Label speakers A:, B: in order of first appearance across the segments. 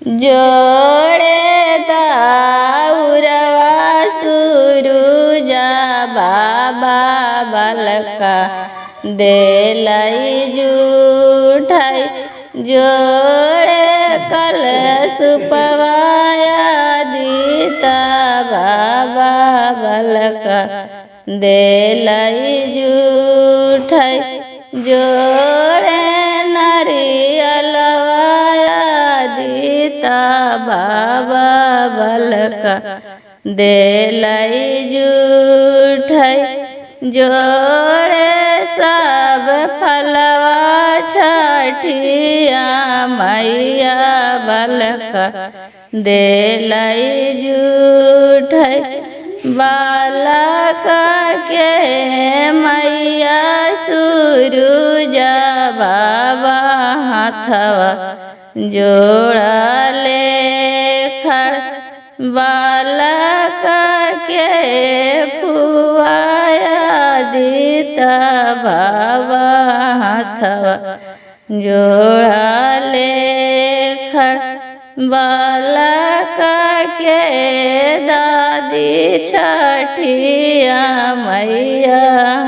A: जोड़े दाउरवा सुरुजा बाबा बलका देलाई जूठाई जोड़े कलश पवाया दीता बाबा बलका देलाई जूठाई जोड़े नरियलवाया दीता बाबा बलका देलाई जूठाई जोड़े सब फलवा छठिया मैया बलका देलाई जूठाई बालका के मैया सुरुजा बाबा हाथवा जोड़ा ले खड़ बालका के पुआया दीता बाबा हाथवा जोड़ा ले खड़ बालका के दादी छठिया मैया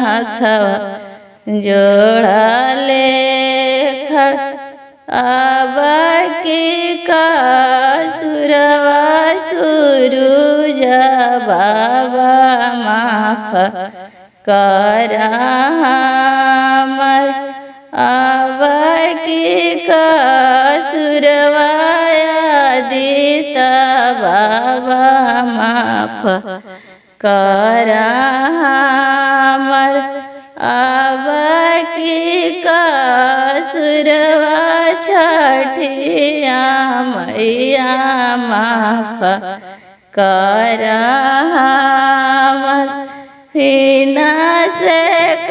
A: हाथवा जोड़ा ले खड़ अब की कासुरवा सुरुजा बाबा माफ करा हमर अब की कासुरवाया दीता बाबा माफ करा हमर अब की कासुरवा छठिया मैया माफ करा हमर फिना से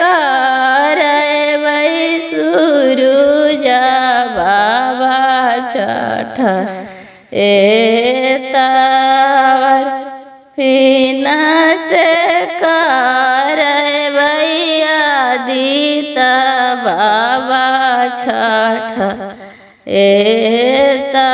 A: करबै सुरुजा बाबा छठ एतावर फिना से करबै दीता बाबा छठ एता